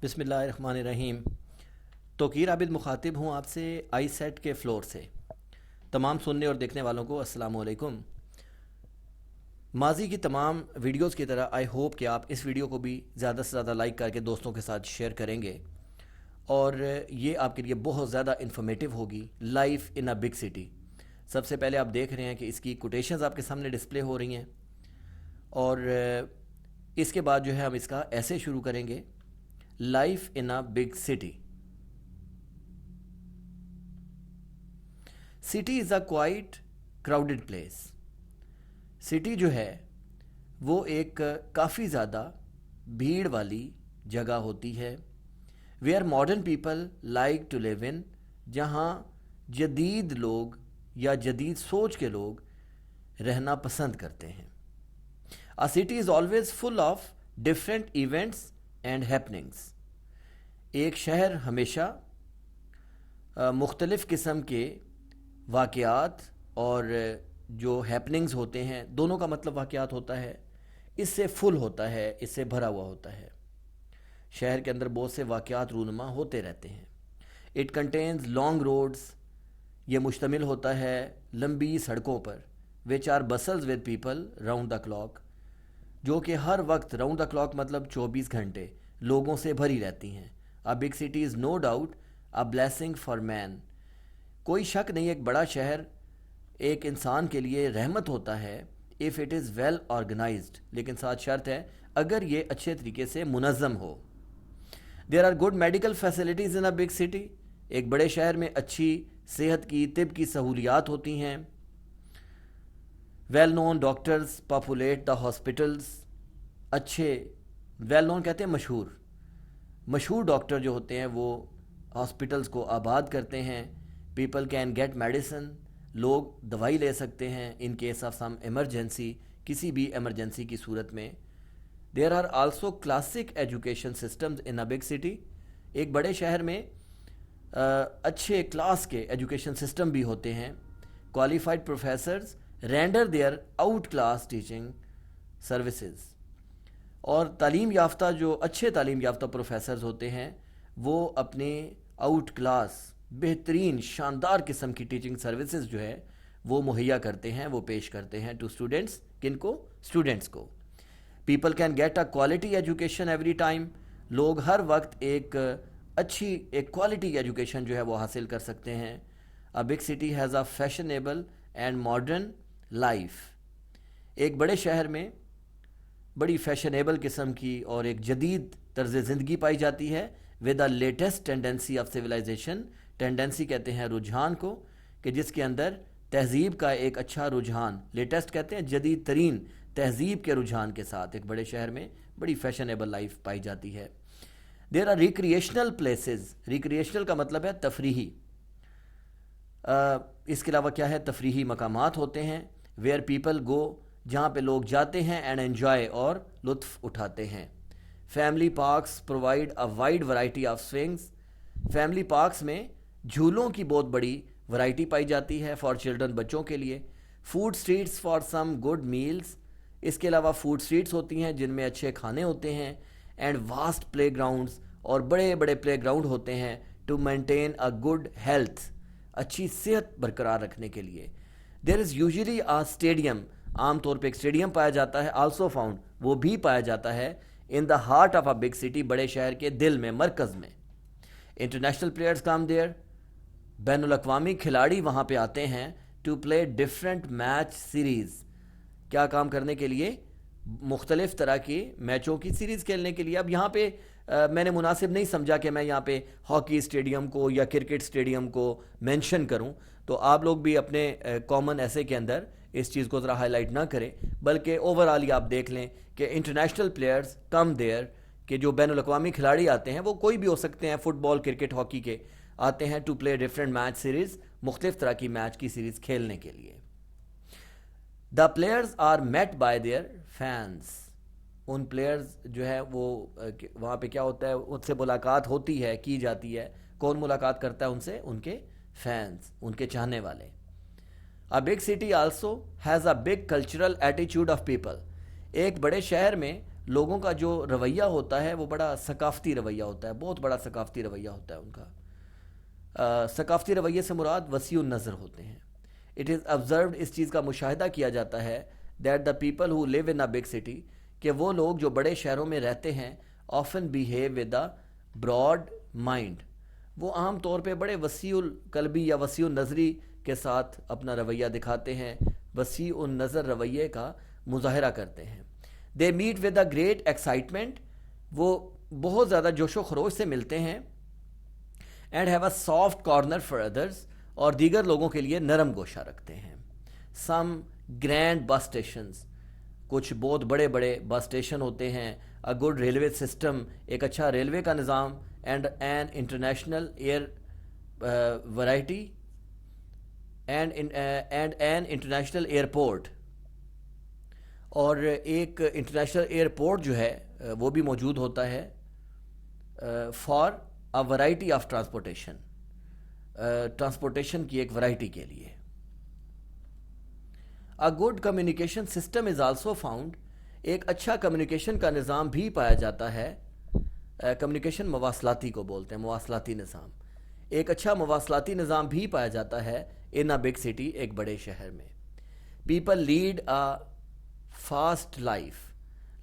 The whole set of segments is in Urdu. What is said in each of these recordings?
بسم اللہ الرحمن الرحیم۔ توقیر عابد مخاطب ہوں آپ سے آئی سیٹ کے فلور سے۔ تمام سننے اور دیکھنے والوں کو السلام علیکم۔ ماضی کی تمام ویڈیوز کی طرح آئی ہوپ کہ آپ اس ویڈیو کو بھی زیادہ سے زیادہ لائک کر کے دوستوں کے ساتھ شیئر کریں گے، اور یہ آپ کے لیے بہت زیادہ انفارمیٹیو ہوگی۔ Life in a big city, سب سے پہلے آپ دیکھ رہے ہیں کہ اس کی کوٹیشنز آپ کے سامنے ڈسپلے ہو رہی ہیں، اور اس کے بعد جو ہے ہم اس کا ایسے شروع کریں گے: life in a big city. City is a quite crowded place. City جو ہے وہ ایک کافی زیادہ بھیڑ والی جگہ ہوتی ہے، where modern people like to live in, جہاں جدید لوگ یا جدید سوچ کے لوگ رہنا پسند کرتے ہیں۔ A city is always full of different events and happenings. ایک شہر ہمیشہ مختلف قسم کے واقعات اور جو ہیپننگز ہوتے ہیں، دونوں کا مطلب واقعات ہوتا ہے، اس سے فل ہوتا ہے، اس سے بھرا ہوا ہوتا ہے۔ شہر کے اندر بہت سے واقعات رونما ہوتے رہتے ہیں۔ اٹ کنٹینز لانگ روڈز، یہ مشتمل ہوتا ہے لمبی سڑکوں پر، which are bustles with people round the clock, جو کہ ہر وقت راؤنڈ دا کلاک مطلب 24 گھنٹے لوگوں سے بھری رہتی ہیں۔ A big city is no doubt a blessing for man. کوئی شک نہیں ایک بڑا شہر ایک انسان کے لیے رحمت ہوتا ہے if it is well organized، لیکن ساتھ شرط ہے اگر یہ اچھے طریقے سے منظم ہو۔ There are good medical facilities in a big city. ایک بڑے شہر میں اچھی صحت کی، طب کی سہولیات ہوتی ہیں۔ ویل نون ڈاکٹرز پاپولیٹ دا ہاسپٹلز. اچھے ویل نون کہتے ہیں مشہور ڈاکٹر جو ہوتے ہیں وہ ہاسپٹلز کو آباد کرتے ہیں۔ پیپل کین گیٹ میڈیسن، لوگ دوائی لے سکتے ہیں in case of some emergency, کسی بھی ایمرجنسی کی صورت میں۔ There are also classic education systems in a big city. ایک بڑے شہر میں اچھے کلاس کے ایجوکیشن سسٹم بھی ہوتے ہیں۔ Qualified professors render their out class teaching services. اور تعلیم یافتہ جو اچھے تعلیم یافتہ پروفیسرز ہوتے ہیں وہ اپنے آؤٹ کلاس بہترین شاندار قسم کی ٹیچنگ سروسز جو ہے وہ مہیا کرتے ہیں، وہ پیش کرتے ہیں ٹو اسٹوڈنٹس. کن کو؟ اسٹوڈنٹس کو. People can get a quality education every time. لوگ ہر وقت ایک کوالٹی ایجوکیشن جو ہے وہ حاصل کر سکتے ہیں. A big city has a fashionable and modern life. ایک بڑے شہر میں بڑی فیشنیبل قسم کی اور ایک جدید طرز زندگی پائی جاتی ہے. With the latest tendency of civilisation. Tendency کہتے ہیں رجحان کو، کہ جس کے اندر تہذیب کا ایک اچھا رجحان، لیٹسٹ کہتے ہیں جدید ترین تہذیب کے رجحان کے ساتھ ایک بڑے شہر میں بڑی فیشنیبل لائف پائی جاتی ہے. There are recreational places. Recreational کا مطلب ہے تفریحی. اس کے علاوہ کیا ہے؟ تفریحی مقامات ہوتے ہیں. ویئر پیپل گو، جہاں پہ لوگ جاتے ہیں، اینڈ انجوائے، اور لطف اٹھاتے ہیں. Family parks provide a wide variety of swings. Family parks میں جھولوں کی بہت بڑی ورائٹی پائی جاتی ہے فار چلڈرن، بچوں کے لیے. Food streets for some good meals. اس کے علاوہ فوڈ اسٹریٹس ہوتی ہیں جن میں اچھے کھانے ہوتے ہیں. اینڈ واسٹ پلے گراؤنڈس، اور بڑے بڑے پلے گراؤنڈ ہوتے ہیں to maintain a good health, اچھی صحت برقرار رکھنے کے لیے. There is usually a stadium. عام طور پہ ایک اسٹیڈیم پایا جاتا ہے. آلسو فاؤنڈ، وہ بھی پایا جاتا ہے in the heart of a big city, بڑے شہر کے دل میں، مرکز میں. International players come there. بین الاقوامی کھلاڑی وہاں پہ آتے ہیں to play different match series. کیا کام کرنے کے لیے؟ مختلف طرح کی میچوں کی سیریز کھیلنے کے لیے. اب یہاں پہ میں نے مناسب نہیں سمجھا کہ میں یہاں پہ ہاکی اسٹیڈیم کو یا کرکٹ اسٹیڈیم کو مینشن کروں، تو آپ لوگ بھی اپنے کامن ایسے کے اندر اس چیز کو ذرا ہائی لائٹ نہ کریں، بلکہ اوور آل آپ دیکھ لیں کہ انٹرنیشنل پلیئرز کم دیئر، کہ جو بین الاقوامی کھلاڑی آتے ہیں وہ کوئی بھی ہو سکتے ہیں، فٹ بال، کرکٹ، ہاکی کے، آتے ہیں to play different match series, مختلف طرح کی میچ کی سیریز کھیلنے کے لیے. The players are met by their fans. ان پلیئرز جو ہے وہ وہاں پہ کیا ہوتا ہے، ان سے ملاقات ہوتی ہے، کی جاتی ہے. کون ملاقات کرتا ہے ان سے؟ ان کے فینس، ان کے چاہنے والے. A big city also has a big cultural attitude of people. ایک بڑے شہر میں لوگوں کا جو رویہ ہوتا ہے وہ بڑا ثقافتی رویہ ہوتا ہے، بہت بڑا ثقافتی رویہ ہوتا ہے ان کا۔ ثقافتی رویے سے مراد وسیع النظر ہوتے ہیں۔ اٹ از observed، اس چیز کا مشاہدہ کیا جاتا ہے، that the people who live in a big city، کہ وہ لوگ جو بڑے شہروں میں رہتے ہیں often behave with a broad mind، وہ عام طور پہ بڑے وسیع القلبی یا وسیع النظری کے ساتھ اپنا رویہ دکھاتے ہیں، وسیع النظر رویے کا مظاہرہ کرتے ہیں۔ They met with a great excitement, وہ بہت زیادہ جوش و خروش سے ملتے ہیں، and have a soft corner for others, اور دیگر لوگوں کے لیے نرم گوشہ رکھتے ہیں۔ سم گرینڈ بس اسٹیشنز، کچھ بہت بڑے بڑے بس اسٹیشن ہوتے ہیں، اے گڈ ریلوے سسٹم، ایک اچھا ریلوے کا نظام، and an international air variety, and an international airport, اور ایک انٹرنیشنل ایئرپورٹ جو ہے وہ بھی موجود ہوتا ہے for a variety of transportation, transportation کی ایک ورائٹی کے لیے۔ A good communication system is also found, ایک اچھا کمیونیکیشن کا نظام بھی پایا جاتا ہے۔ کمیونیکیشن مواصلاتی کو بولتے ہیں، مواصلاتی نظام، ایک اچھا مواصلاتی نظام بھی پایا جاتا ہے ان اے بگ سٹی، ایک بڑے شہر میں۔ People lead a fast life,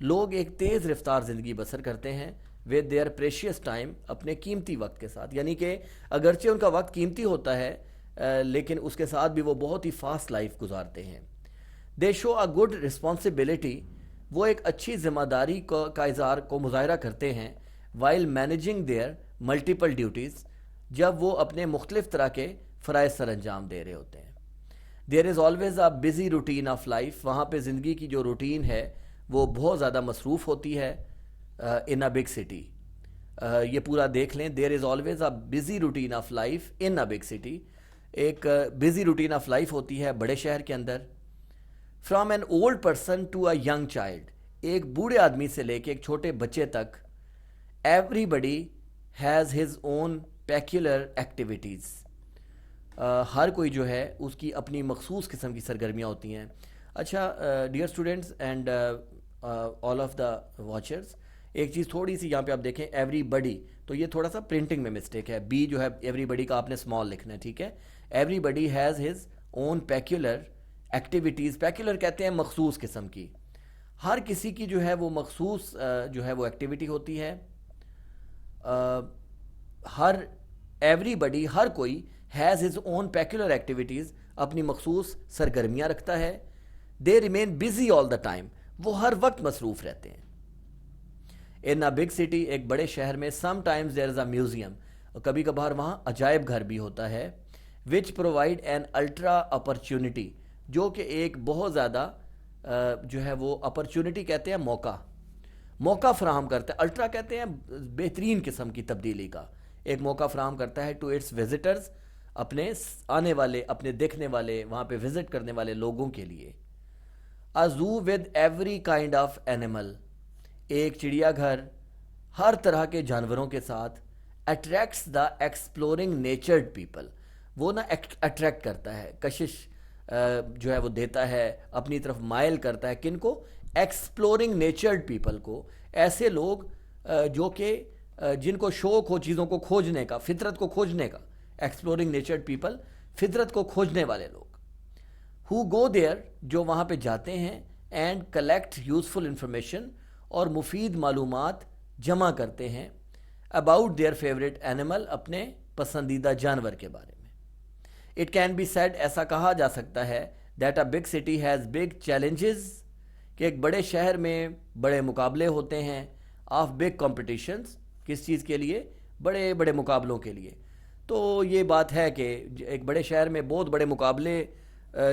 لوگ ایک تیز رفتار زندگی بسر کرتے ہیں، ود دیئر پریشیس ٹائم، اپنے قیمتی وقت کے ساتھ، یعنی کہ اگرچہ ان کا وقت قیمتی ہوتا ہے لیکن اس کے ساتھ بھی وہ بہت ہی فاسٹ لائف گزارتے ہیں۔ دے شو اے گڈ رسپانسبلٹی، وہ ایک اچھی ذمہ داری کا اظہار کو مظاہرہ کرتے ہیں، while managing their multiple duties, جب وہ اپنے مختلف طرح کے فرائض سر انجام دے رہے ہوتے ہیں۔ There is always a busy routine of life, وہاں پہ زندگی کی جو روٹین ہے وہ بہت زیادہ مصروف ہوتی ہے ان اے بگ سٹی۔ یہ پورا دیکھ لیں، there is always a busy routine of life in a big city, ایک بزی روٹین آف لائف ہوتی ہے بڑے شہر کے اندر۔ From an old person to a young child, ایک بوڑھے آدمی سے لے کے ایک چھوٹے بچے تک، everybody has his own peculiar activities, ہر کوئی جو ہے اس کی اپنی مخصوص قسم کی سرگرمیاں ہوتی ہیں۔ اچھا dear students and all of the watchers, ایک چیز تھوڑی سی یہاں پہ آپ دیکھیں، ایوری بڈی، تو یہ تھوڑا سا پرنٹنگ میں مسٹیک ہے، بی جو ہے ایوری بڈی کا آپ نے اسمال لکھنا ہے، ٹھیک ہے۔ Everybody has his own peculiar activities, peculiar کہتے ہیں مخصوص قسم کی، ہر کسی کی جو ہے وہ مخصوص جو ہے وہ ایکٹیویٹی ہوتی ہے۔ ہر ایوری بڈی، ہر کوئی، has his own peculiar activities, اپنی مخصوص سرگرمیاں رکھتا ہے۔ They remain busy all the time, وہ ہر وقت مصروف رہتے ہیں۔ ان اے بگ سٹی، ایک بڑے شہر میں، سم ٹائمز دیر از اے میوزیم، کبھی کبھار وہاں عجائب گھر بھی ہوتا ہے، which provide an ultra opportunity, جو کہ ایک بہت زیادہ جو ہے وہ اپرچونٹی کہتے ہیں موقع فراہم کرتا ہے، الٹرا کہتے ہیں بہترین قسم کی تبدیلی کا، ایک موقع فراہم کرتا ہے ٹو اٹس وزٹرز، اپنے آنے والے، اپنے دیکھنے والے، وہاں پہ وزٹ کرنے والے لوگوں کے لیے۔ A zoo with every kind of animal, ایک چڑیا گھر ہر طرح کے جانوروں کے ساتھ، attracts the exploring natured people, وہ نا اٹریکٹ کرتا ہے، کشش جو ہے وہ دیتا ہے، اپنی طرف مائل کرتا ہے، کن کو؟ ایکسپلورنگ نیچرڈ پیپل کو، ایسے لوگ جو کہ جن کو شوق ہو چیزوں کو کھوجنے کا، فطرت کو کھوجنے کا، ایکسپلورنگ نیچرڈ پیپل، فطرت کو کھوجنے والے لوگ۔ ہو گو دیئر، جو وہاں پہ جاتے ہیں، اینڈ کلیکٹ یوزفل انفارمیشن، اور مفید معلومات جمع کرتے ہیں، اباؤٹ دیئر فیوریٹ اینیمل، اپنے پسندیدہ جانور کے بارے میں۔ اٹ کین بی سیڈ، ایسا کہا جا سکتا ہے، that a big city has big challenges, کہ ایک بڑے شہر میں بڑے مقابلے ہوتے ہیں، آف بگ کمپٹیشنز، کس چیز کے لیے؟ بڑے بڑے مقابلوں کے لیے۔ تو یہ بات ہے کہ ایک بڑے شہر میں بہت بڑے مقابلے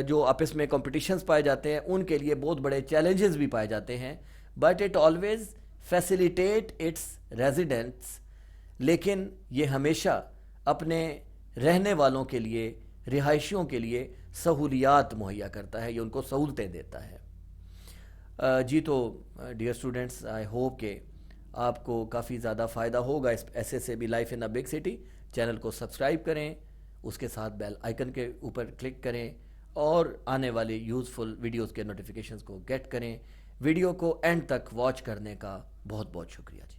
جو آپس میں کمپٹیشنز پائے جاتے ہیں، ان کے لیے بہت بڑے چیلنجز بھی پائے جاتے ہیں، but it always facilitate its residents, لیکن یہ ہمیشہ اپنے رہنے والوں کے لیے، رہائشیوں کے لیے سہولیات مہیا کرتا ہے، یہ ان کو سہولتیں دیتا ہے۔ جی تو ڈیئر اسٹوڈنٹس، آئی ہوپ کہ آپ کو کافی زیادہ فائدہ ہوگا اس ایسے سے بھی life in a big city. Channel کو سبسکرائب کریں، اس کے ساتھ بیل آئیکن کے اوپر کلک کریں، اور آنے والی یوزفل ویڈیوز کے نوٹیفیکیشنز کو گیٹ کریں۔ ویڈیو کو اینڈ تک واچ کرنے کا بہت بہت شکریہ جی.